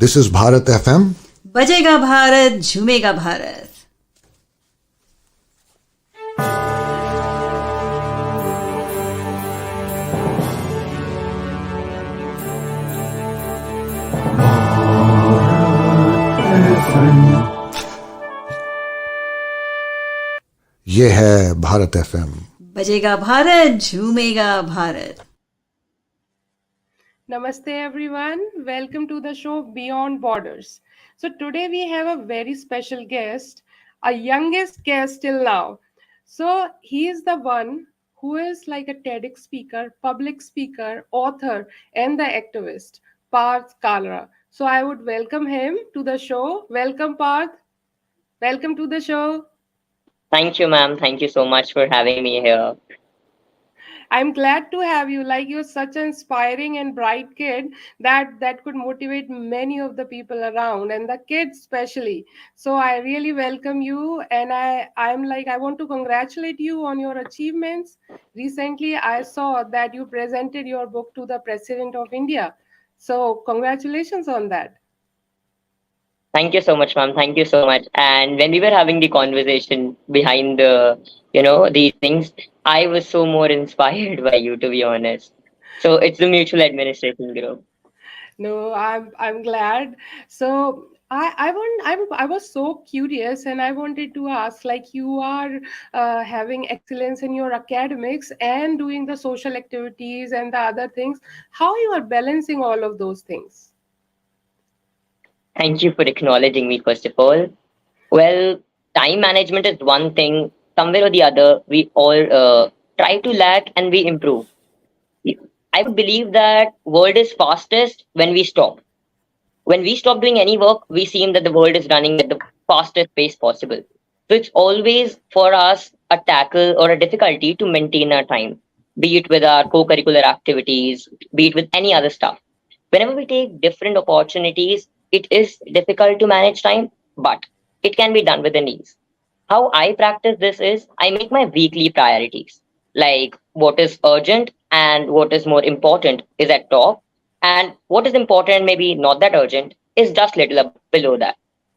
This is Bharat FM. बजेगा भारत, झूमेगा भारत. ये है भारत FM. बजेगा Bharat, झूमेगा Bharat. Namaste everyone. Welcome to the show Beyond Borders. So today we have a very special guest, a youngest guest till now. So he is the one who is like a TEDx speaker, public speaker, author, and the activist, Parth Kalra. So I would welcome him to the show. Welcome, Parth. Welcome to the show. Thank you, ma'am. Thank you so much for having me here. I'm glad to have you. Like, you're such an inspiring and bright kid that could motivate many of the people around, and the kids especially. So I really welcome you, and I want to congratulate you on your achievements. Recently I saw that you presented your book to the President of India. So congratulations on that. Thank you so much, ma'am. Thank you so much. And when we were having the conversation behind these things, I was so more inspired by you, to be honest. So it's the mutual administration group. No, I'm glad. So I was so curious, and I wanted to ask, like, you are having excellence in your academics and doing the social activities and the other things. How you are balancing all of those things? Thank you for acknowledging me, first of all. Well, time management is one thing. Somewhere or the other, we all try to lack and we improve. I would believe that world is fastest when we stop. When we stop doing any work, we seem that the world is running at the fastest pace possible. So it's always for us a tackle or a difficulty to maintain our time, be it with our co-curricular activities, be it with any other stuff. Whenever we take different opportunities, it is difficult to manage time, but it can be done with an ease. How I practice this is I make my weekly priorities, like what is urgent and what is more important is at top, and what is important, maybe not that urgent, is just little up below that.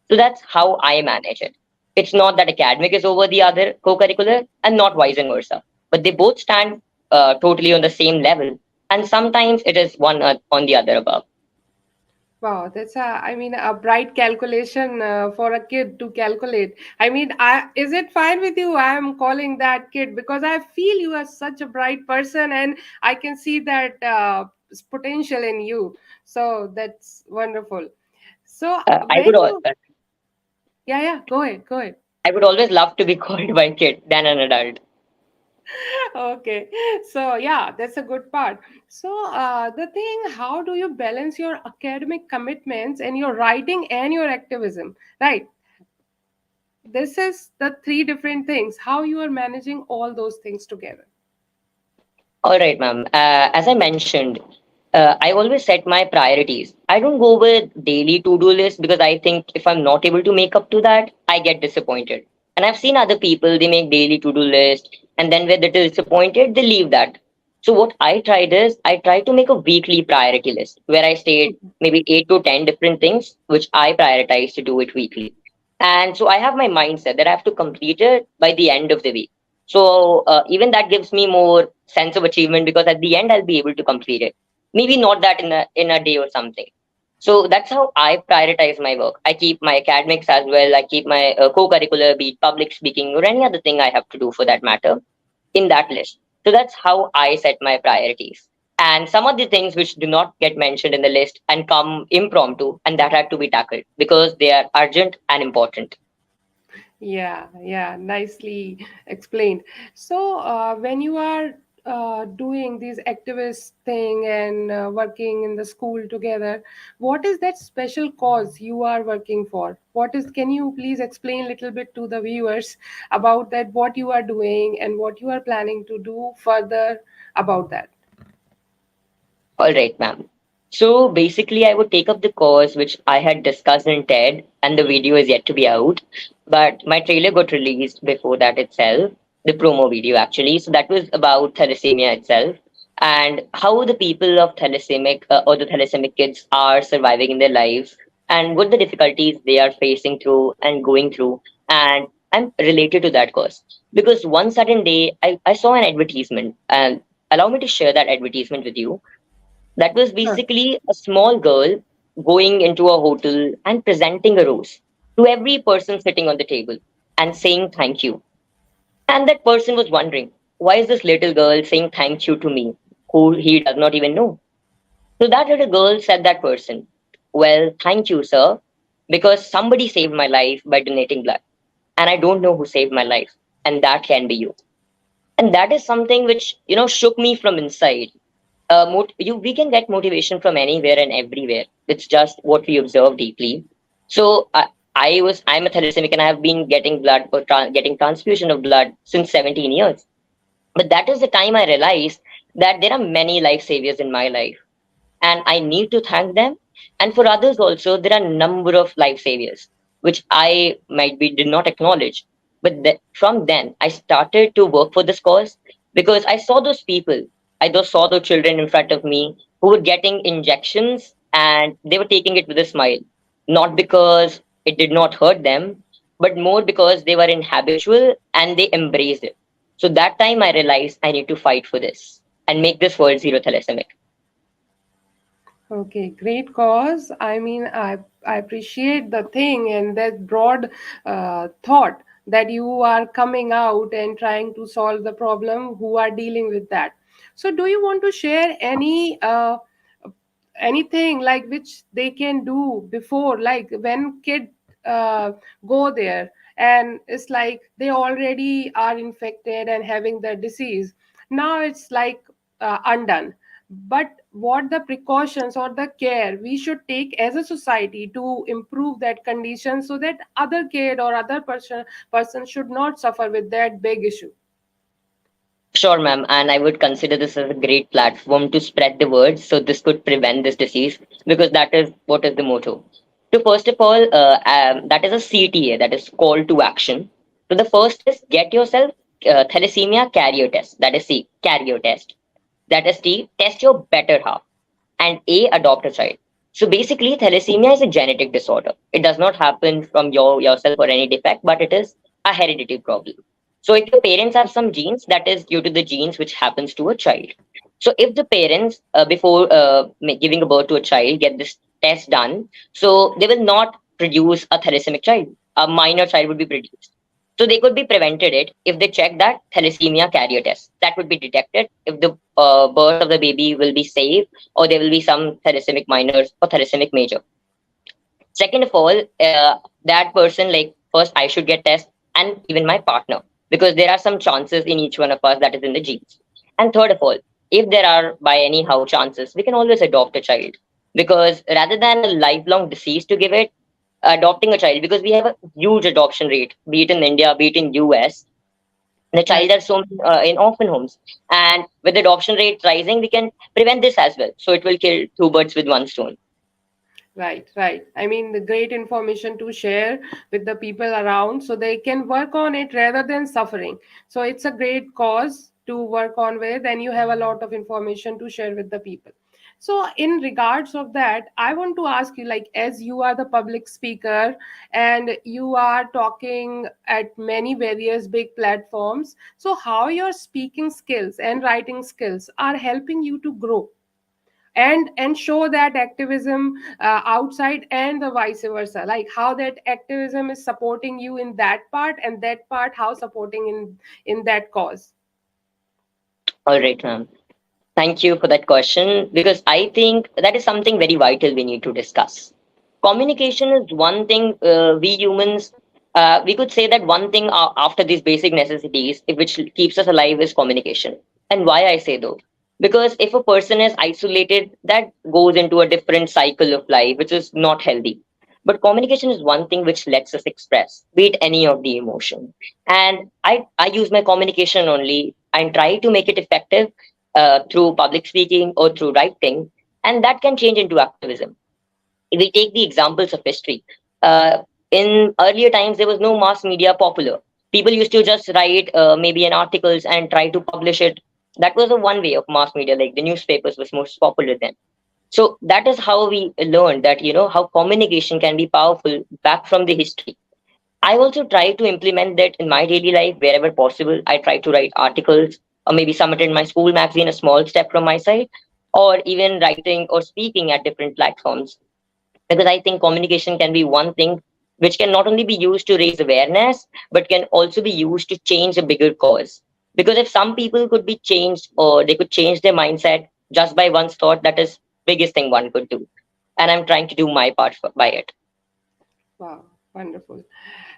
So that's how I manage it. It's not that academic is over the other co-curricular and not vice versa, but they both stand totally on the same level, and sometimes it is one on the other above. Wow, that's a bright calculation for a kid to calculate. Is it fine with you? I am calling that kid because I feel you are such a bright person, and I can see that potential in you. So that's wonderful. So I would go ahead. I would always love to be called by kid than an adult. Okay, so yeah, that's a good part. So the thing, how do you balance your academic commitments and your writing and your activism, right? This is the three different things, how you are managing all those things together. All right, ma'am. As I mentioned, I always set my priorities. I don't go with daily to-do list because I think if I'm not able to make up to that, I get disappointed. And I've seen other people, they make daily to-do list and then when they're disappointed, they leave that. So what I tried is I try to make a weekly priority list where I state maybe 8 to 10 different things which I prioritize to do it weekly. And so I have my mindset that I have to complete it by the end of the week. So even that gives me more sense of achievement because at the end I'll be able to complete it. Maybe not that in a day or something. So that's how I prioritize my work. I keep my academics as well. I keep my co-curricular, be it public speaking or any other thing I have to do for that matter in that list. So that's how I set my priorities. And some of the things which do not get mentioned in the list and come impromptu and that had to be tackled because they are urgent and important. Yeah, nicely explained. So when you are doing these activist thing and working in the school together, what is that special cause you are working for? Can you please explain a little bit to the viewers about that, what you are doing and what you are planning to do further about that? All right, ma'am. So basically, I would take up the cause which I had discussed in TED, and the video is yet to be out. But my trailer got released before that itself, the promo video actually. So that was about thalassemia itself and how the people of thalassemia or the thalassemic kids are surviving in their lives and what the difficulties they are facing through and going through. And I'm related to that cause because one certain day I saw an advertisement, and allow me to share that advertisement with you. That was Sure. basically a small girl going into a hotel and presenting a rose to every person sitting on the table and saying thank you. And that person was wondering, why is this little girl saying thank you to me, who he does not even know? So that little girl said that person, well, thank you, sir, because somebody saved my life by donating blood. And I don't know who saved my life. And that can be you. And that is something which, shook me from inside. We can get motivation from anywhere and everywhere. It's just what we observe deeply. So I'm a thalassemic and I have been getting blood or getting transfusion of blood since 17 years. But that is the time I realized that there are many life saviors in my life and I need to thank them. And for others also, there are a number of life saviors which I might be did not acknowledge. But from then, I started to work for this cause because I saw those people. I just saw those children in front of me who were getting injections and they were taking it with a smile, not because it did not hurt them, but more because they were in habitual and they embraced it. So that time I realized I need to fight for this and make this world zero thalassemia. Okay, great cause. I mean, I appreciate the thing and that broad thought that you are coming out and trying to solve the problem who are dealing with that. So, do you want to share anything like which they can do before, like when kid uh, go there and it's like they already are infected and having the disease, now it's like undone, but what the precautions or the care we should take as a society to improve that condition so that other kid or other person should not suffer with that big issue. Sure, ma'am. And I would consider this as a great platform to spread the word so this could prevent this disease because that is what is the motto. So, first of all, that is a CTA, that is call to action. So, the first is get yourself thalassemia carrier test, that is C, carrier test. That is T, test your better half. And A, adopt a child. So, basically, thalassemia is a genetic disorder. It does not happen from yourself or any defect, but it is a hereditary problem. So if your parents have some genes, that is due to the genes which happens to a child. So if the parents, before giving a birth to a child, get this test done, so they will not produce a thalassemic child. A minor child would be produced. So they could be prevented it if they check that thalassemia carrier test. That would be detected if the birth of the baby will be safe or there will be some thalassemic minors or thalassemic major. Second of all, that person, like first I should get test and even my partner, because there are some chances in each one of us that is in the genes. And third of all, if there are by anyhow chances, we can always adopt a child because rather than a lifelong disease to give it, adopting a child, because we have a huge adoption rate, be it in India, be it in US, the child Right. are so in orphan homes. And with adoption rate rising, we can prevent this as well. So it will kill two birds with one stone. Right, right. I mean, the great information to share with the people around so they can work on it rather than suffering. So it's a great cause to work on with, and you have a lot of information to share with the people. So, in regards of that, I want to ask you, like, as you are the public speaker and you are talking at many various big platforms, so how your speaking skills and writing skills are helping you to grow and show that activism outside and the vice versa, like how that activism is supporting you in that part and that part how supporting in that cause. All right, ma'am. Thank you for that question because I think that is something very vital we need to discuss. Communication is one thing we humans, we could say that one thing after these basic necessities, which keeps us alive, is communication. And why I say though? Because if a person is isolated, that goes into a different cycle of life, which is not healthy. But communication is one thing which lets us express, be it any of the emotion. And I use my communication only and try to make it effective through public speaking or through writing, and that can change into activism. If we take the examples of history, in earlier times there was no mass media popular. People used to just write maybe an articles and try to publish it. That was a one way of mass media, like the newspapers was most popular then. So that is how we learned that, how communication can be powerful back from the history. I also try to implement that in my daily life wherever possible. I try to write articles or maybe submit in my school magazine, a small step from my side, or even writing or speaking at different platforms. Because I think communication can be one thing which can not only be used to raise awareness, but can also be used to change a bigger cause. Because if some people could be changed or they could change their mindset just by one's thought, that is biggest thing one could do. And I'm trying to do my part by it. Wow, wonderful.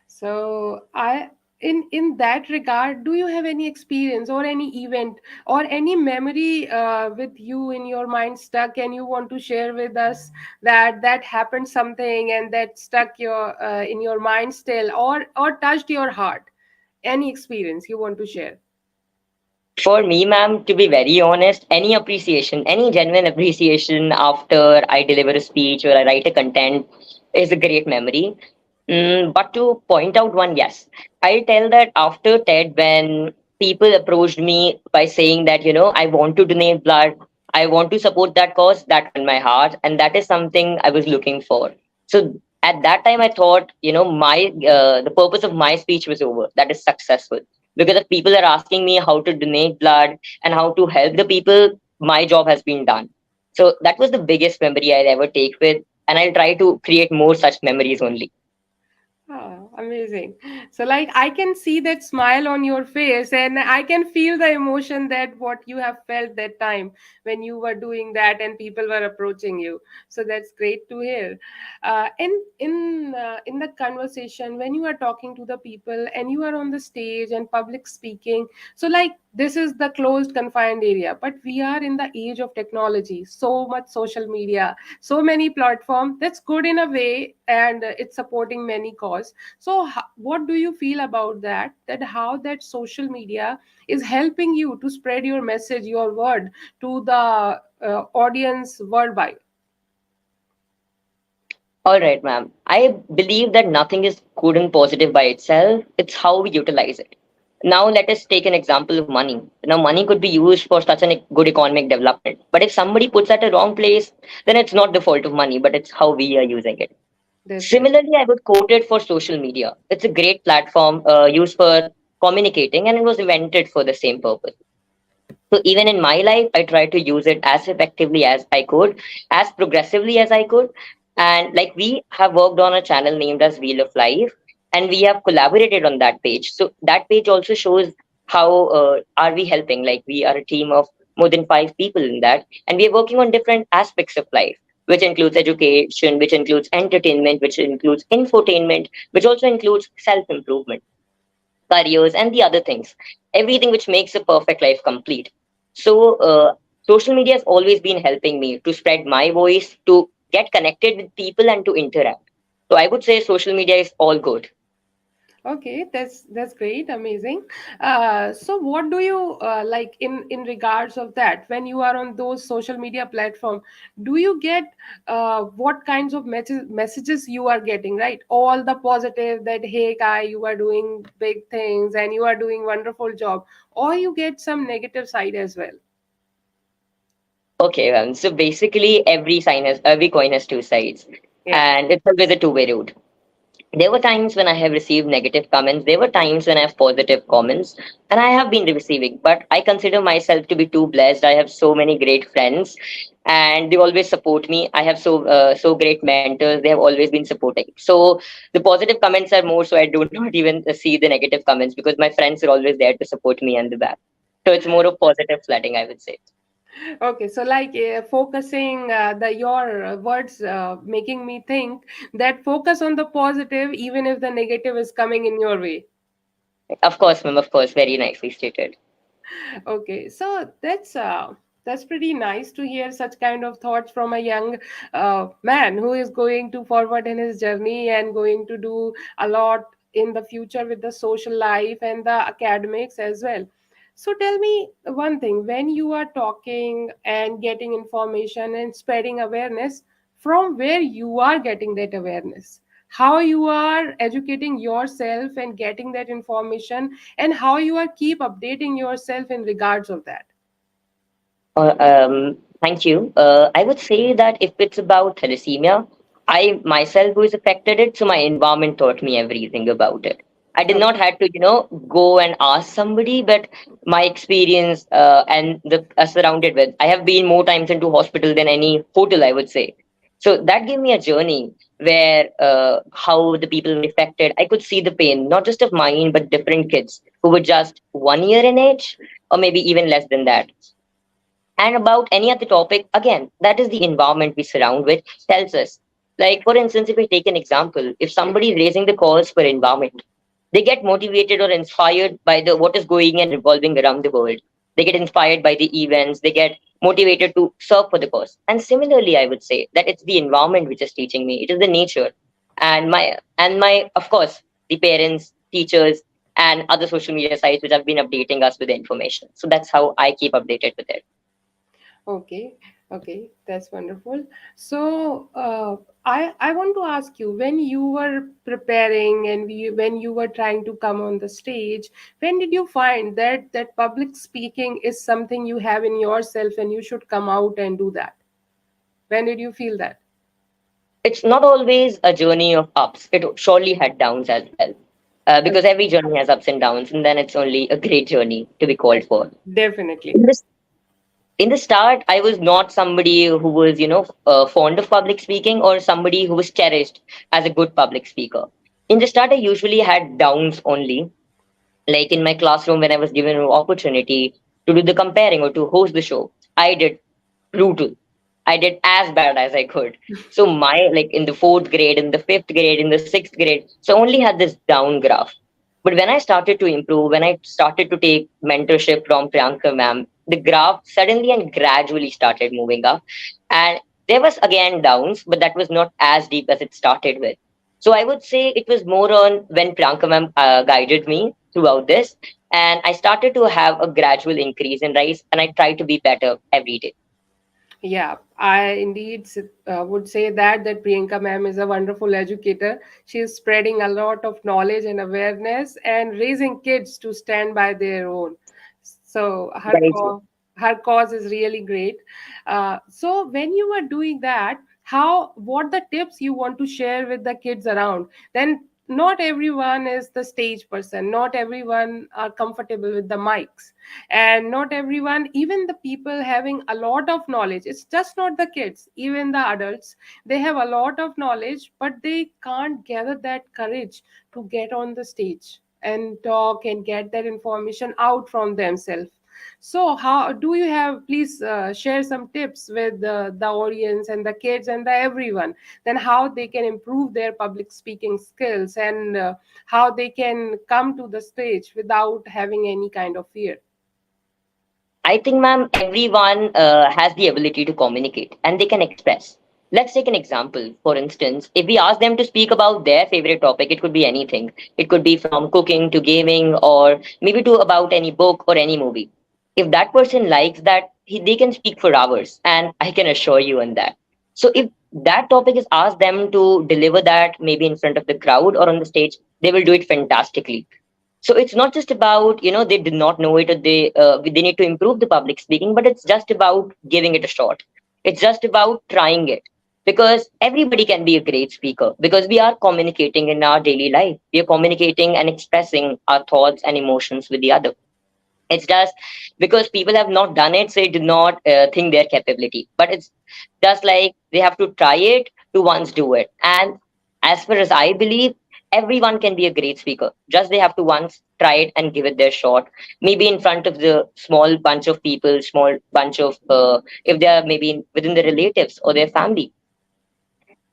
So I in that regard, do you have any experience or any event or any memory with you in your mind stuck, and you want to share with us that happened something and that stuck your in your mind still, or touched your heart? Any experience you want to share? For me, ma'am, to be very honest, any appreciation, any genuine appreciation after I deliver a speech or I write a content is a great memory. But to point out one, yes, I'll tell that after TED, when people approached me by saying that, I want to donate blood, I want to support that cause, that won my heart. And that is something I was looking for. So at that time, I thought, the purpose of my speech was over. That is successful. Because if people are asking me how to donate blood and how to help the people, my job has been done. So that was the biggest memory I'll ever take with. And I'll try to create more such memories only. Oh, amazing. So like I can see that smile on your face, and I can feel the emotion that what you have felt that time when you were doing that and people were approaching you. So that's great to hear. In the conversation when you are talking to the people and you are on the stage and public speaking, so like this is the closed confined area, but we are in the age of technology, so much social media, so many platforms. That's good in a way, and it's supporting many cause. So what do you feel about that how that social media is helping you to spread your message, your word, to the audience worldwide? All right, ma'am. I believe that nothing is good and positive by itself. It's how we utilize it. Now, let us take an example of money. Now, money could be used for such a good economic development. But if somebody puts at a wrong place, then it's not the fault of money, but it's how we are using it. Definitely. Similarly, I would quote it for social media. It's a great platform used for communicating, and it was invented for the same purpose. So even in my life, I try to use it as effectively as I could, as progressively as I could. And like we have worked on a channel named as Wheel of Life, and we have collaborated on that page. So that page also shows how are we helping. Like we are a team of more than 5 people in that, and we are working on different aspects of life, which includes education, which includes entertainment, which includes infotainment, which also includes self improvement, careers, and the other things, everything which makes a perfect life complete. So, social media has always been helping me to spread my voice, to get connected with people, and to interact. So, I would say social media is all good. Okay, that's great, amazing. So, what do you like in regards of that when you are on those social media platform? Do you get what kinds of messages you are getting? Right, all the positive that hey guy, you are doing big things and you are doing wonderful job, or you get some negative side as well. Okay, so basically, every coin has two sides, Yeah. and it's always a two-way road. There were times when I have received negative comments. There were times when I have positive comments, and I have been receiving. But I consider myself to be too blessed. I have so many great friends, and they always support me. I have so great mentors. They have always been supporting. So the positive comments are more. So I do not even see the negative comments because my friends are always there to support me and the back. So it's more of positive flooding, I would say. Okay, so like focusing the your words making me think that focus on the positive even if the negative is coming in your way. Of course, ma'am. Of course, very nicely stated. Okay, so that's pretty nice to hear such kind of thoughts from a young man who is going to forward in his journey and going to do a lot in the future with the social life and the academics as well. So tell me one thing: when you are talking and getting information and spreading awareness, from where you are getting that awareness, how you are educating yourself and getting that information, and how you are keep updating yourself in regards of that? Thank you. I would say that if it's about thalassemia, I myself who is affected it, so my environment taught me everything about it. I did not Okay. have to, go and ask somebody, but my experience and the surrounded with. I have been more times into hospital than any hotel, I would say. So that gave me a journey where how the people were affected. I could see the pain, not just of mine, but different kids who were just 1 year in age, or maybe even less than that. And about any other topic, again, that is the environment we surround with tells us. Like, for instance, if we take an example, if somebody is raising the cause for environment, they get motivated or inspired by the what is going and revolving around the world. They get inspired by the events, they get motivated to serve for the cause. And similarly, I would say that it's the environment which is teaching me. It is the nature. And my of course, the parents, teachers, and other social media sites which have been updating us with the information. So that's how I keep updated with it. Okay, okay, that's wonderful. So, I want to ask you, when you were preparing and when you were trying to come on the stage, when did you find that public speaking is something you have in yourself and you should come out and do that? When did you feel that? It's not always a journey of ups. It surely had downs as well. Because every journey has ups and downs, and then it's only a great journey to be called for. Definitely. In this, in the start, I was not somebody who was, fond of public speaking or somebody who was cherished as a good public speaker. In the start, I usually had downs only. Like in my classroom, when I was given an opportunity to do the comparing or to host the show, I did brutal. I did as bad as I could. So my like in the fourth grade, in the fifth grade, in the sixth grade, so I only had this down graph. But when I started to improve, when I started to take mentorship from Priyanka ma'am, the graph suddenly and gradually started moving up. And there was again downs, but that was not as deep as it started with. So I would say it was more on when Priyanka ma'am guided me throughout this, and I started to have a gradual increase in rise, and I try to be better every day. Yeah, I indeed would say that Priyanka ma'am is a wonderful educator. She is spreading a lot of knowledge and awareness and raising kids to stand by their own. So Very true. her cause is really great. So when you were doing that, how what the tips you want to share with the kids around? Then not everyone is the stage person. Not everyone are comfortable with the mics, and not everyone, even the people having a lot of knowledge, it's just not the kids, even the adults, they have a lot of knowledge but they can't gather that courage to get on the stage and talk and get that information out from themselves. So how do you have, please share some tips with the audience and the kids and the everyone, then how they can improve their public speaking skills, and how they can come to the stage without having any kind of fear. I think, ma'am, everyone has the ability to communicate and they can express. Let's take an example. For instance, if we ask them to speak about their favorite topic, it could be anything. It could be from cooking to gaming or maybe to about any book or any movie. If that person likes that, they can speak for hours, and I can assure you on that. So if that topic is asked them to deliver that maybe in front of the crowd or on the stage, they will do it fantastically. So it's not just about they did not know it or they need to improve the public speaking, but it's just about giving it a shot. It's just about trying it, because everybody can be a great speaker, because we are communicating in our daily life. We are communicating and expressing our thoughts and emotions with the other. It's just because people have not done it, so they do not think their capability. But it's just like they have to try it to once do it. And as far as I believe, everyone can be a great speaker. Just they have to once try it and give it their shot. Maybe in front of the small bunch of people, small bunch of if they are maybe within the relatives or their family,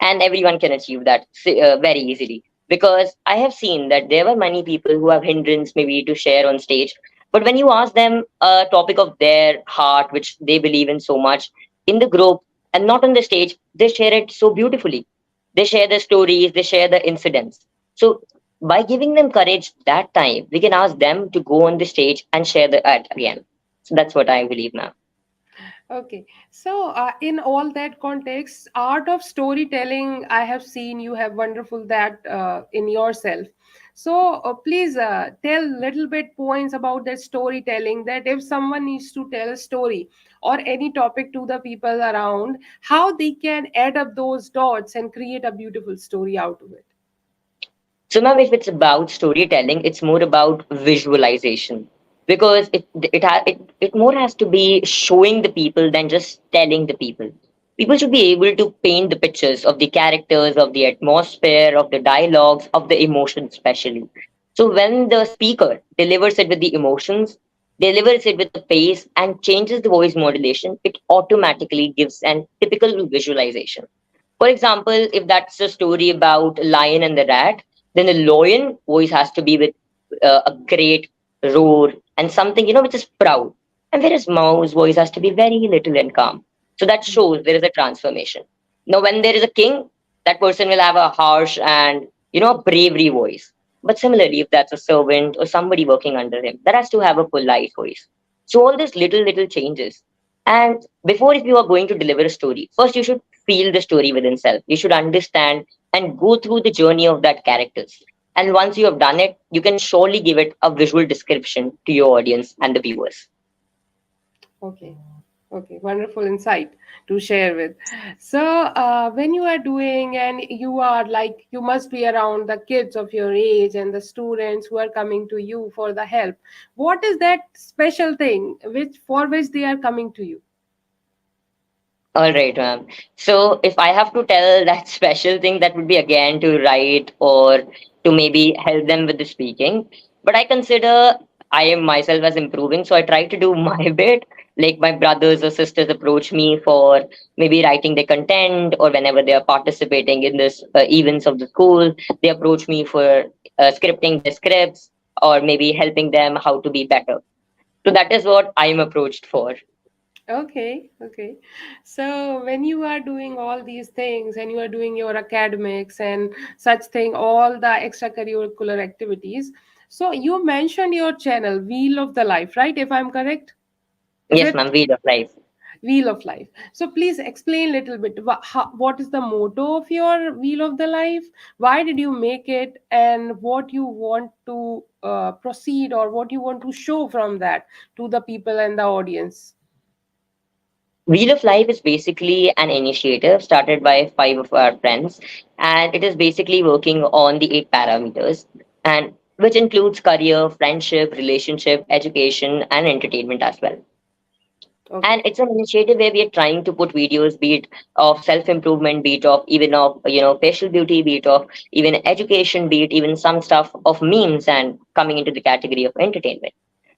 and everyone can achieve that very easily, because I have seen that there were many people who have hindrance maybe to share on stage, but when you ask them a topic of their heart which they believe in so much in the group and not on the stage, they share it so beautifully. They share the stories, they share the incidents. So by giving them courage that time, we can ask them to go on the stage and share the art again. So that's what I believe now. Okay, so in all that context, art of storytelling, I have seen you have wonderful that in yourself. So please tell little bit points about that storytelling. That if someone needs to tell a story or any topic to the people around, how they can add up those dots and create a beautiful story out of it? So, ma'am, if it's about storytelling, it's more about visualization because it more has to be showing the people than just telling the people. People should be able to paint the pictures of the characters, of the atmosphere, of the dialogues, of the emotions, especially. So, when the speaker delivers it with the emotions, delivers it with the pace, and changes the voice modulation, it automatically gives an typical visualization. For example, if that's a story about lion and the rat, then the lion voice has to be with a great roar and something, which is proud. And whereas mouse voice has to be very little and calm. So that shows there is a transformation. Now, when there is a king, that person will have a harsh and, bravery voice. But similarly, if that's a servant or somebody working under him, that has to have a polite voice. So all these little changes. And before, if you are going to deliver a story, first you should feel the story within self. You should understand and go through the journey of that characters. And once you have done it, you can surely give it a visual description to your audience and the viewers. Okay. Okay, wonderful insight to share with. So, when you are doing and you are like, you must be around the kids of your age and the students who are coming to you for the help. What is that special thing for which they are coming to you? All right, ma'am. So if I have to tell that special thing, that would be again to write or to maybe help them with the speaking. But I consider I am myself as improving, so I try to do my bit. Like my brothers or sisters approach me for maybe writing their content, or whenever they are participating in this events of the school, they approach me for scripting their scripts or maybe helping them how to be better. So that is what I am approached for. Okay, okay. So when you are doing all these things and you are doing your academics and such thing, all the extracurricular activities, so you mentioned your channel, Wheel of the Life, right? If I'm correct, is Yes, it ma'am. Wheel of life. Wheel of Life? So please explain a little bit. What is the motto of your Wheel of the Life? Why did you make it, and what you want to proceed or what you want to show from that to the people and the audience? Wheel of Life is basically an initiative started by five of our friends, and it is basically working on the 8 parameters, and which includes career, friendship, relationship, education, and entertainment as well. And Okay. it's an initiative where we are trying to put videos, be it of self-improvement, be it of even of facial beauty, be it of even education, be it even some stuff of memes and coming into the category of entertainment.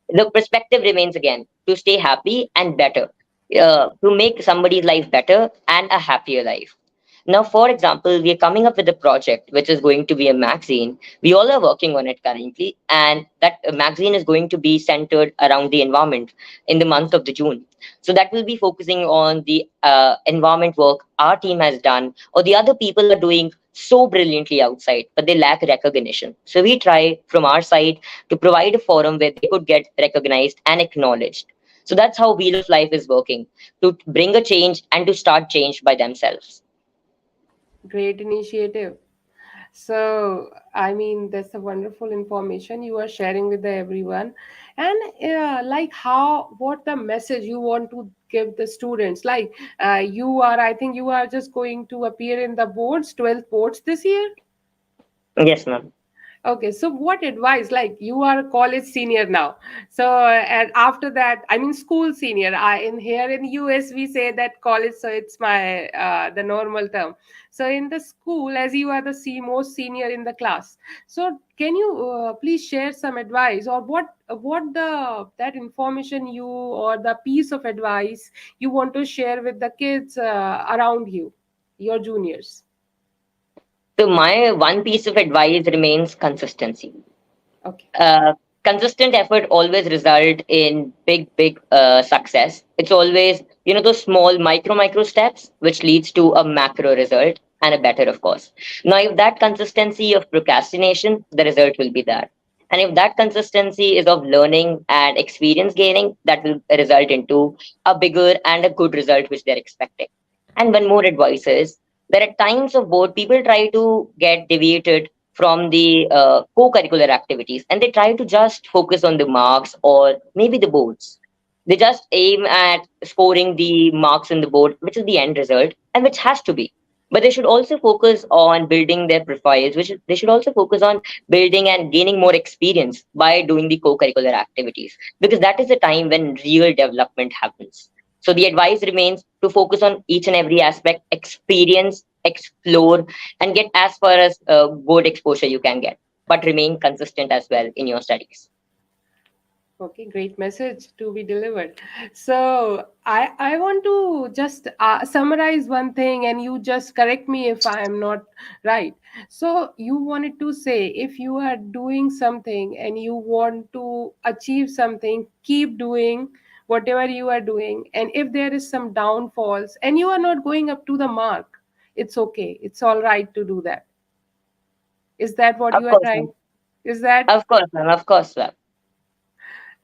The perspective remains again to stay happy and better, to make somebody's life better and a happier life. Now, for example, we are coming up with a project which is going to be a magazine. We all are working on it currently, and that magazine is going to be centered around the environment in the month of the June. So that will be focusing on the environment work our team has done, or the other people are doing so brilliantly outside, but they lack recognition. So we try from our side to provide a forum where they could get recognized and acknowledged. So that's how Wheel of Life is working, to bring a change and to start change by themselves. Great initiative. So, I mean, that's a wonderful information you are sharing with everyone. And like what the message you want to give the students? Like, I think you are just going to appear in the boards, 12th boards this year. Yes, ma'am. Okay, so what advice? Like you are a college senior now. So and after that, I mean school senior. In here in US we say that college, so it's my the normal term. So in the school, as you are the most senior in the class, so can you please share some advice or what the that information you or the piece of advice you want to share with the kids around you, your juniors? So my one piece of advice remains consistency. Okay. uh, Consistent effort always result in big success. It's always those small micro steps which leads to a macro result and a better, of course. Now if that consistency of procrastination, the result will be that. And if that consistency is of learning and experience gaining, that will result into a bigger and a good result which they're expecting. And one more advice is, there are times of both people try to get deviated from the co-curricular activities, and they try to just focus on the marks or maybe the boards. They just aim at scoring the marks in the board, which is the end result, and which has to be. But they should also focus on building their profiles, they should also focus on building and gaining more experience by doing the co-curricular activities, because that is the time when real development happens. So the advice remains to focus on each and every aspect, experience, explore, and get as far as good exposure you can get, but remain consistent as well in your studies. Okay, great message to be delivered. So I want to just summarize one thing, and you just correct me if I am not right. So you wanted to say, if you are doing something and you want to achieve something, keep doing whatever you are doing. And if there is some downfalls and you are not going up to the mark, it's okay. It's all right to do that. Is that what Of you are course, trying? ma'am. Is that Of course, ma'am. Of course, ma'am.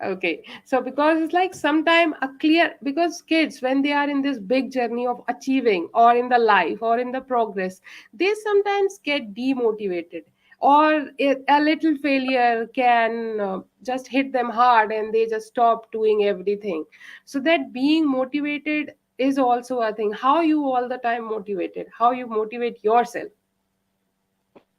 okay? So because it's like sometime a clear, because kids when they are in this big journey of achieving or in the life or in the progress, they sometimes get demotivated, or a little failure can just hit them hard and they just stop doing everything. So that being motivated is also a thing. How you all the time motivated? How you motivate yourself?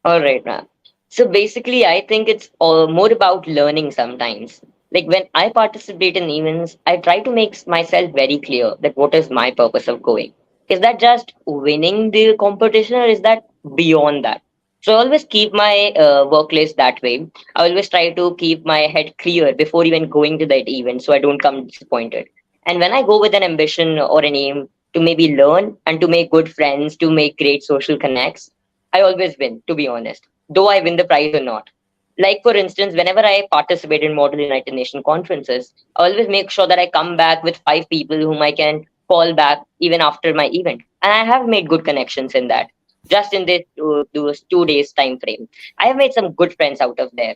All right, ma'am. So basically, I think it's more about learning sometimes. Like when I participate in events, I try to make myself very clear that what is my purpose of going. Is that just winning the competition, or is that beyond that? So I always keep my work list that way. I always try to keep my head clear before even going to that event so I don't come disappointed. And when I go with an ambition or an aim to maybe learn and to make good friends, to make great social connects, I always win, to be honest, though I win the prize or not. Like, for instance, whenever I participate in Model United Nations conferences, I always make sure that I come back with 5 people whom I can call back even after my event. And I have made good connections in that. Just in this 2 days time frame, I have made some good friends out of there,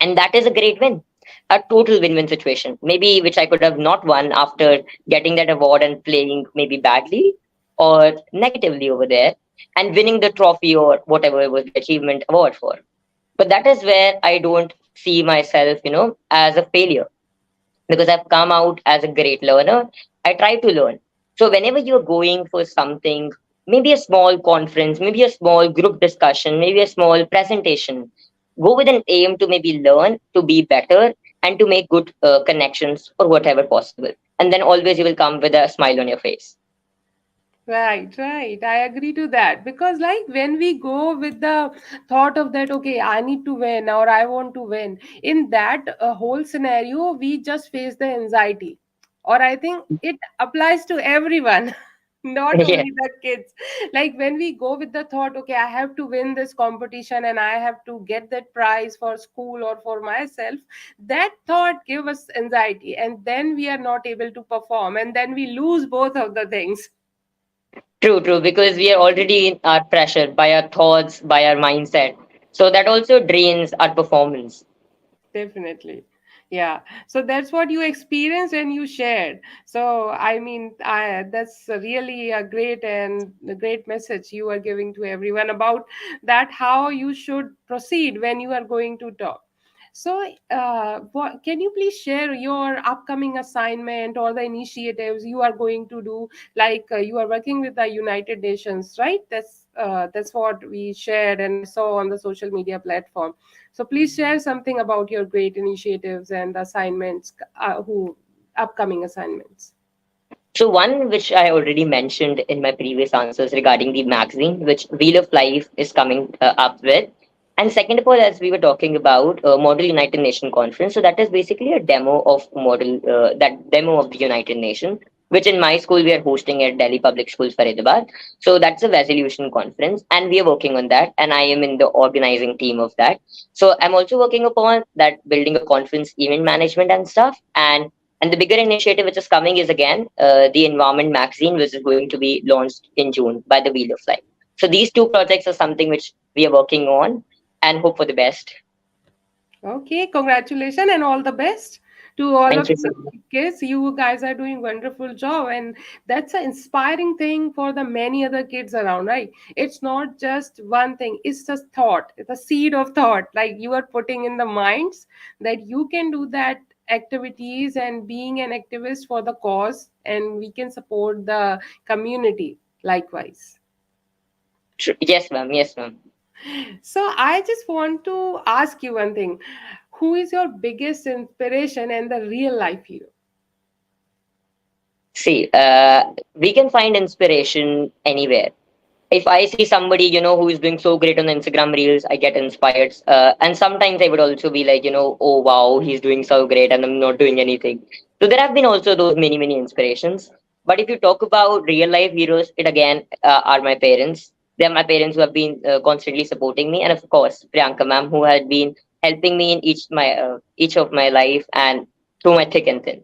and that is a great win, a total win-win situation. Maybe which I could have not won after getting that award and playing maybe badly or negatively over there, and winning the trophy or whatever was the achievement award for. But that is where I don't see myself, as a failure, because I've come out as a great learner. I try to learn. So whenever you're going for something, maybe a small conference, maybe a small group discussion, maybe a small presentation, go with an aim to maybe learn, to be better, and to make good connections or whatever possible. And then always you will come with a smile on your face. Right, right. I agree to that, because like when we go with the thought of that, okay, I need to win or I want to win, in that whole scenario, we just face the anxiety. Or I think it applies to everyone, not Yeah. only the kids. Like when we go with the thought, okay, I have to win this competition and I have to get that prize for school or for myself, that thought give us anxiety, and then we are not able to perform, and then we lose both of the things. True, true, because we are already in our pressure by our thoughts, by our mindset. So that also drains our performance. Definitely. Yeah. So that's what you experienced and you shared. So I mean, that's really a great and a great message you are giving to everyone about that, how you should proceed when you are going to talk. So, can you please share your upcoming assignment or the initiatives you are going to do? Like you are working with the United Nations, right? That's what we shared and I saw on the social media platform. So please share something about your great initiatives and assignments, who upcoming assignments. So one which I already mentioned in my previous answers regarding the magazine, which Wheel of Life is coming up with. And second of all, as we were talking about Model United Nation Conference, so that is basically a demo of that demo of the United Nation, which in my school we are hosting at Delhi Public School, Faridabad. So that's a resolution conference, and we are working on that, and I am in the organizing team of that. So I'm also working upon that, building a conference event management and stuff, and the bigger initiative which is coming is again the Environment magazine, which is going to be launched in June by the Wheel of Life. So these two projects are something which we are working on and hope for the best. Okay, congratulations and all the best to all Thank of you so you much. kids. You guys are doing wonderful job, and that's an inspiring thing for the many other kids around, right? It's not just one thing, it's just thought, it's a seed of thought, like you are putting in the minds that you can do that, activities and being an activist for the cause, and we can support the community likewise. Yes, ma'am. Yes, ma'am. So I just want to ask you one thing. Who is your biggest inspiration and the real life hero? See, we can find inspiration anywhere. If I see somebody, who is doing so great on the Instagram reels, I get inspired. And sometimes I would also be like, oh wow, he's doing so great and I'm not doing anything. So there have been also those many, many inspirations. But if you talk about real life heroes, it again are my parents. They're my parents who have been constantly supporting me. And of course, Priyanka ma'am, who had been helping me in each of my life and through my thick and thin.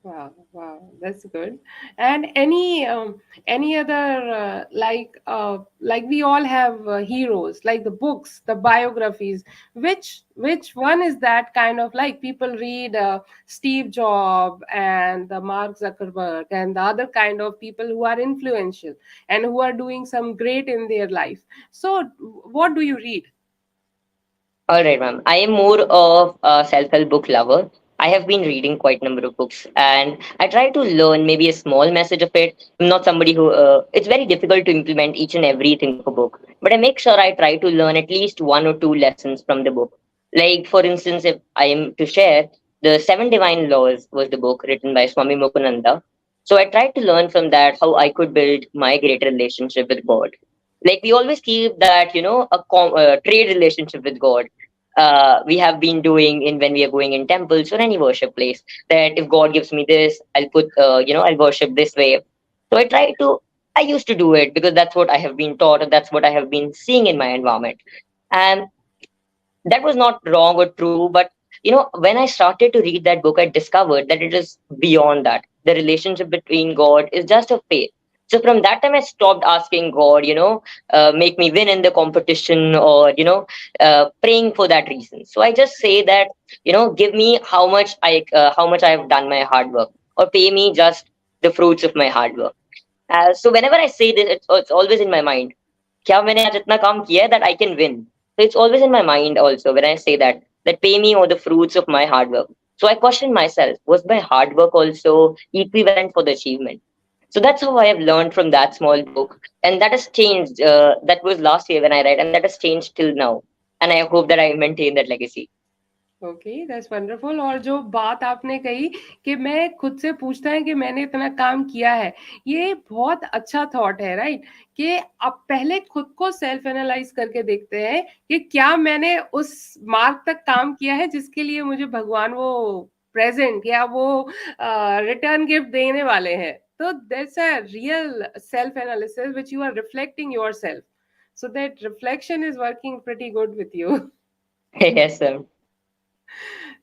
Wow, wow, that's good. And any other like we all have heroes, like the books, the biographies. Which one is that kind of like people read Steve Jobs and the Mark Zuckerberg and the other kind of people who are influential and who are doing some great in their life. So, what do you read? All right, ma'am. I am more of a self-help book lover. I have been reading quite a number of books, and I try to learn maybe a small message of it. I'm not somebody who. It's very difficult to implement each and everything of a book, but I make sure I try to learn at least one or two lessons from the book. Like, for instance, if I am to share, the Seven Divine Laws was the book written by Swami Mokunanda. So I tried to learn from that how I could build my greater relationship with God. Like we always keep that, a trade relationship with God we have been doing in when we are going in temples or any worship place, that if God gives me this, I'll put I'll worship this way. So I used to do it because that's what I have been taught, and that's what I have been seeing in my environment. And that was not wrong or true, but when I started to read that book, I discovered that it is beyond that. The relationship between God is just a faith. So from that time I stopped asking God, make me win in the competition, or praying for that reason. So I just say that, give me how much I have done my hard work, or pay me just the fruits of my hard work. So whenever I say this, it's always in my mind, क्या मैंने आज इतना काम किया है that I can win. So it's always in my mind also when I say that pay me or the fruits of my hard work. So I question myself, was my hard work also equivalent for the achievement? So that's how I have learned from that small book. And that has changed. That was last year when I read, and that has changed till now. And I hope that I maintain that legacy. Okay that's wonderful. और जो बात आपने कही कि मैं खुद से पूछता है कि मैंने इतना काम किया है, ये बहुत अच्छा थॉट है, राइट? कि आप पहले खुद को सेल्फ एनालाइज करके देखते हैं कि क्या मैंने उस मार्क तक काम किया है जिसके लिए मुझे भगवान वो प्रेजेंट या वो रिटर्न गिफ्ट देने वाले हैं। तो that's a real self analysis which you are reflecting yourself, so that reflection is working pretty good with you. Yes, sir.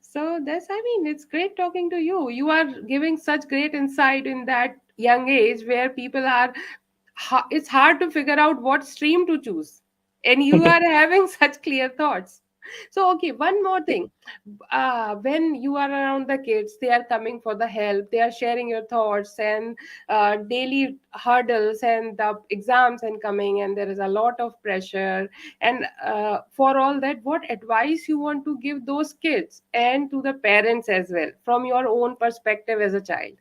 So that's, I mean, it's great talking to you. You are giving such great insight in that young age where people are, it's hard to figure out what stream to choose. And you are having such clear thoughts. So, okay, one more thing. When you are around the kids, they are coming for the help, they are sharing your thoughts and daily hurdles and the exams and coming, and there is a lot of pressure. And for all that, what advice you want to give those kids and to the parents as well from your own perspective as a child?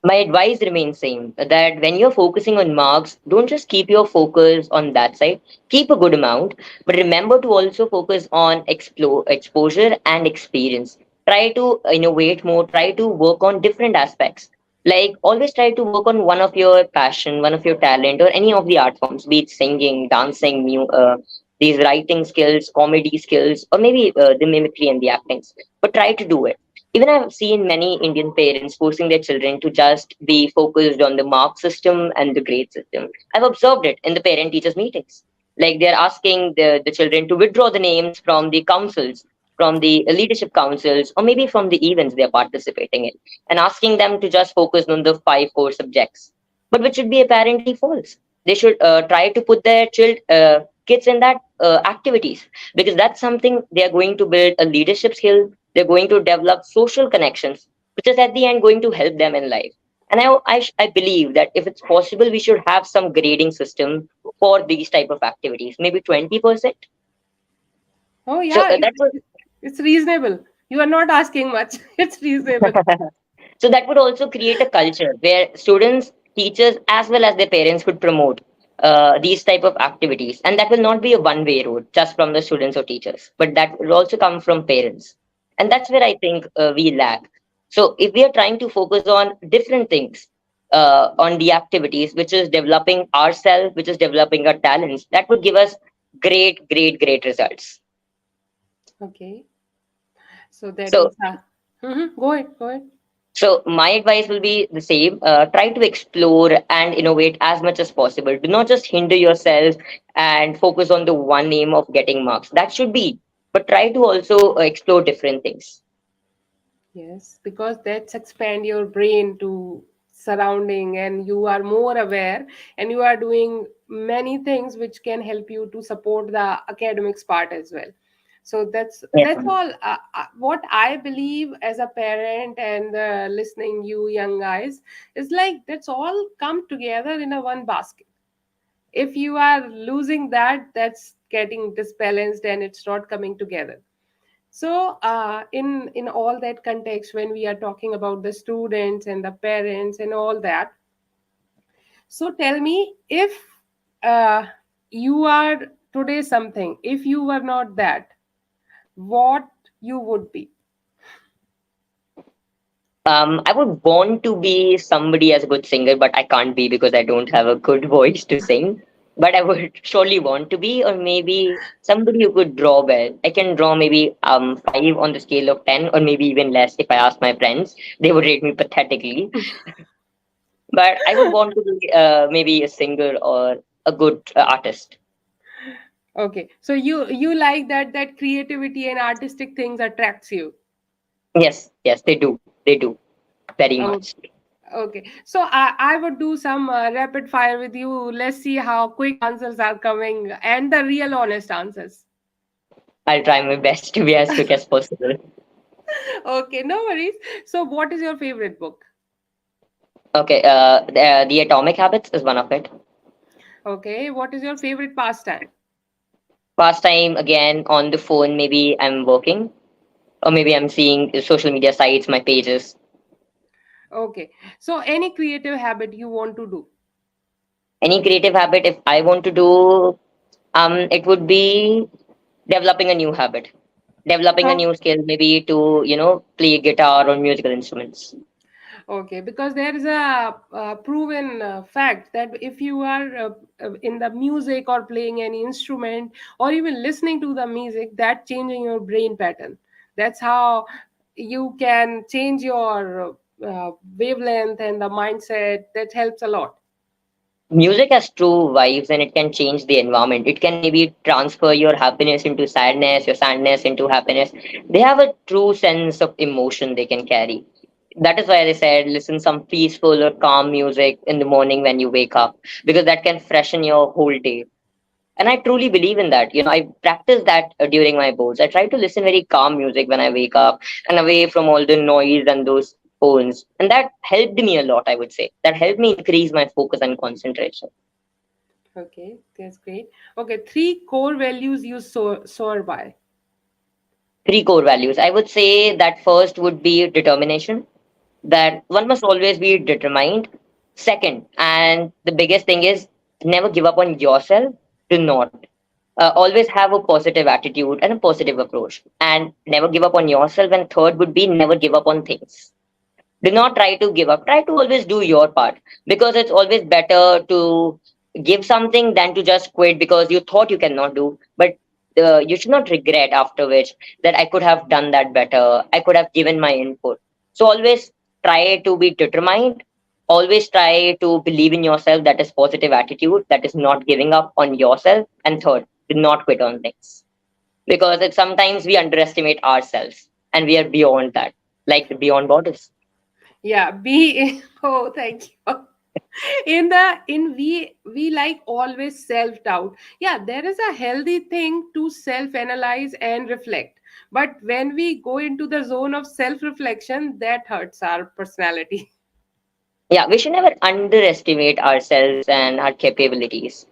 My advice remains same, that when you're focusing on marks, don't just keep your focus on that side. Keep a good amount, but remember to also focus on exposure and experience. Try to innovate more. Try to work on different aspects. Like always try to work on one of your passion, one of your talent, or any of the art forms, be it singing, dancing, these writing skills, comedy skills, or maybe the mimicry and the actings. But try to do it. Even I've seen many Indian parents forcing their children to just be focused on the mark system and the grade system. I've observed it in the parent teachers meetings. Like they're asking the children to withdraw the names from the councils, from the leadership councils, or maybe from the events they're participating in, and asking them to just focus on the five core subjects. But which should be apparently false. They should try to put their kids in that activities, because that's something they are going to build a leadership skill. They're going to develop social connections, which is at the end going to help them in life. And I believe that if it's possible, we should have some grading system for these type of activities, maybe 20%. Oh So yeah, that's what. it's reasonable. You are not asking much. It's reasonable. So that would also create a culture where students, teachers, as well as their parents could promote these type of activities, and that will not be a one-way road just from the students or teachers, but that will also come from parents, and that's where I think we lack. So if we are trying to focus on different things, on the activities, which is developing ourselves, which is developing our talents, that would give us great results. Okay. So that So is go ahead. Go ahead. So my advice will be the same. Try to explore and innovate as much as possible. Do not just hinder yourself and focus on the one aim of getting marks. That should be, but try to also explore different things. Yes, because that's expand your brain to surrounding, and you are more aware, and you are doing many things which can help you to support the academics part as well. So Yes, that's all. What I believe as a parent and listening you young guys is like that's all come together in a one basket. If you are losing that, that's getting disbalanced and it's not coming together. So in all that context, when we are talking about the students and the parents and all that, so tell me, if uh, you are today something, if you were not that, what you would be? I would want to be somebody as a good singer, but I can't be because I don't have a good voice to sing. But I would surely want to be, or maybe somebody who could draw well. I can draw maybe 5 on the scale of 10, or maybe even less. If I ask my friends, they would rate me pathetically. But I would want to be maybe a singer or a good artist. Okay, so you like that creativity and artistic things attracts you. Yes, they do very Oh, much. okay, so I would do some rapid fire with you. Let's see how quick answers are coming and the real honest answers. I'll try my best to be as quick as possible. Okay, no worries. So, what is your favorite book? Okay, the Atomic Habits is one of it. Okay, what is your favorite pastime? Pastime again on the phone. Maybe I'm working, or maybe I'm seeing social media sites, my pages. Okay, so any creative habit you want to do? Any creative habit, if I want to do, it would be developing a new habit, developing a Oh, new skill, maybe to play guitar or musical instruments. okay, because there is a proven fact that if you are in the music or playing any instrument or even listening to the music, that changing your brain pattern. That's how you can change your wavelength and the mindset. That helps a lot. Music has true vibes and it can change the environment. It can maybe transfer your happiness into sadness, your sadness into happiness. They have a true sense of emotion they can carry. That is why they said listen some peaceful or calm music in the morning when you wake up, because that can freshen your whole day. And I truly believe in that. I practice that during my boards. I try to listen very calm music when I wake up and away from all the noise and those phones. And that helped me a lot, I would say. That helped me increase my focus and concentration. Okay, that's great. Okay, three core values you soar by. Three core values. I would say that first would be determination, that one must always be determined. Second, and the biggest thing is never give up on yourself. Do not. Always have a positive attitude and a positive approach, and never give up on yourself. And third would be never give up on things. Do not try to give up. Try to always do your part, because it's always better to give something than to just quit because you thought you cannot do. But you should not regret after which that I could have done that better. I could have given my input. So always try to be determined. Always try to believe in yourself. That is positive attitude. That is not giving up on yourself. And third, do not quit on things, because it's sometimes we underestimate ourselves and we are beyond that, like beyond borders. Yeah, be oh, thank you. In we like always self doubt. Yeah, there is a healthy thing to self analyze and reflect. But when we go into the zone of self reflection, that hurts our personality. Yeah, we should never underestimate ourselves and our capabilities.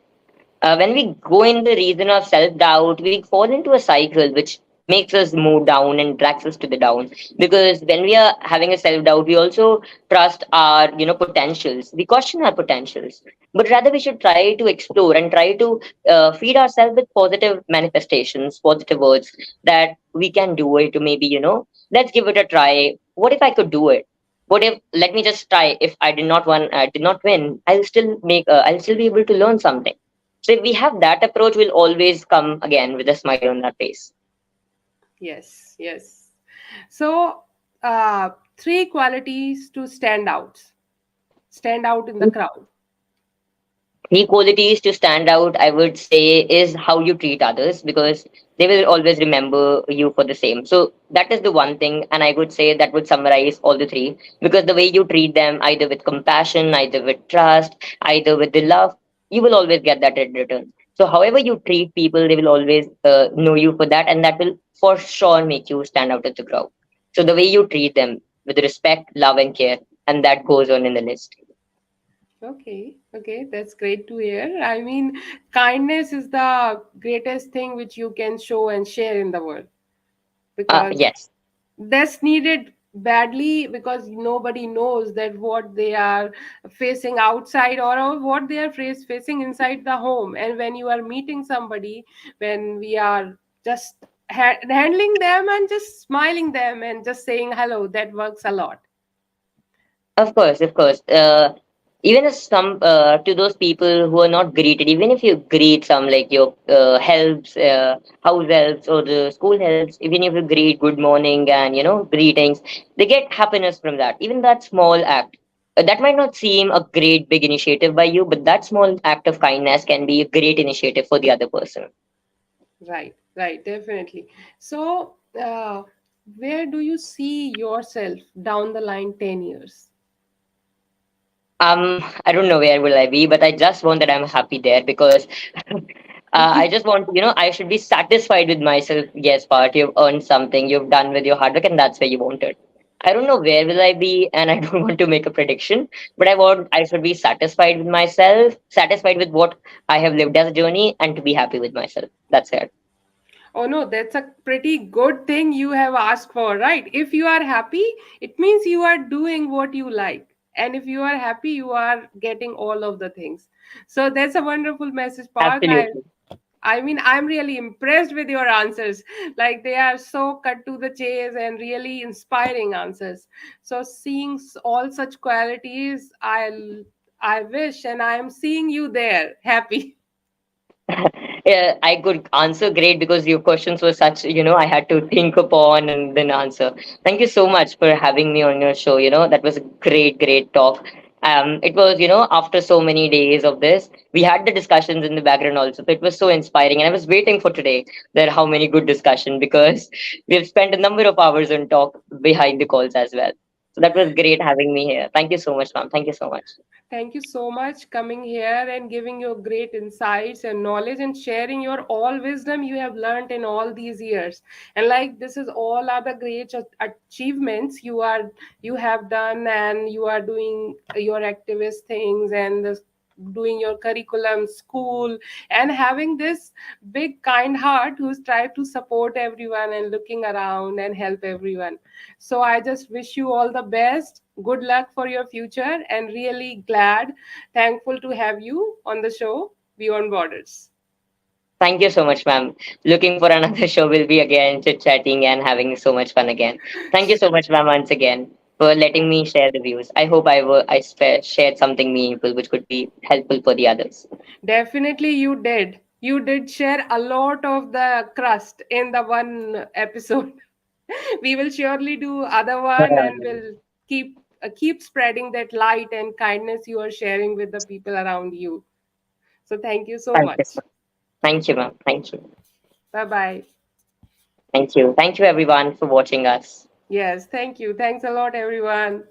When we go in the reason of self doubt, we fall into a cycle which makes us move down and drags us to the down. Because when we are having a self doubt, we also trust our potentials. We question our potentials, but rather we should try to explore and try to feed ourselves with positive manifestations, positive words that we can do it. Maybe let's give it a try. What if I could do it? What if, let me just try. If I did not win, I'll still be able to learn something. So if we have that approach, we'll always come again with a smile on our face. Yes, yes. So, three qualities to stand out in the crowd. Key qualities to stand out, I would say, is how you treat others, because they will always remember you for the same. So that is the one thing, and I would say that would summarize all the three, because the way you treat them, either with compassion, either with trust, either with the love, you will always get that in return. So however you treat people, they will always know you for that, and that will for sure make you stand out of the crowd. So the way you treat them with respect, love, and care, and that goes on in the list. Okay, okay, that's great to hear. I mean, kindness is the greatest thing which you can show and share in the world, because Yes. that's needed badly, because nobody knows that what they are facing outside, or what they are facing inside the home. And when you are meeting somebody, when we are just handling them and just smiling them and just saying hello, that works a lot. Of course, of course. Even if some to those people who are not greeted, even if you greet some like your helps, house helps, or the school helps, even if you greet good morning and greetings, they get happiness from that. Even that small act, that might not seem a great big initiative by you, but that small act of kindness can be a great initiative for the other person. Right, right, definitely. So, where do you see yourself down the line 10 years? I don't know where will I be, but I just want that I'm happy there, because I just want, I should be satisfied with myself. Yes, part you've earned something, you've done with your hard work, and that's where you want it. I don't know where will I be, and I don't want to make a prediction, but I should be satisfied with myself, satisfied with what I have lived as a journey, and to be happy with myself. That's it. Oh no, that's a pretty good thing you have asked for, right? If you are happy, it means you are doing what you like. And if you are happy, you are getting all of the things. So that's a wonderful message, Parth. Absolutely. I mean, I'm really impressed with your answers. Like, they are so cut to the chase and really inspiring answers. So seeing all such qualities, I wish, and I am seeing you there, happy. Yeah, I could answer great, because your questions were such, I had to think upon and then answer. Thank you so much for having me on your show. That was a great, great talk. It was, after so many days of this, we had the discussions in the background also. So it was so inspiring. And I was waiting for today that how many good discussion, because we have spent a number of hours on talk behind the calls as well. So that was great having me here. Thank you so much, ma'am. Thank you so much. Thank you so much coming here and giving your great insights and knowledge and sharing your all wisdom you have learned in all these years. And like, this is all other great achievements you have done, and you are doing your activist things, and doing your curriculum, school, and having this big kind heart who's tried to support everyone and looking around and help everyone. So I just wish you all the best. Good luck for your future, and really glad, thankful to have you on the show Beyond Borders. Thank you so much, ma'am. Looking for another show. We'll be again chit chatting and having so much fun again. Thank you so much, ma'am, once again for letting me share the views. I hope I shared something meaningful which could be helpful for the others. Definitely, you did. You did share a lot of the crust in the one episode. We will surely do other one, and we'll keep spreading that light and kindness you are sharing with the people around you. So thank you so Thank you. much. Thank you, ma'am. Thank you. Bye bye. Thank you. Thank you, everyone, for watching us. Yes, thank you. Thanks a lot, everyone.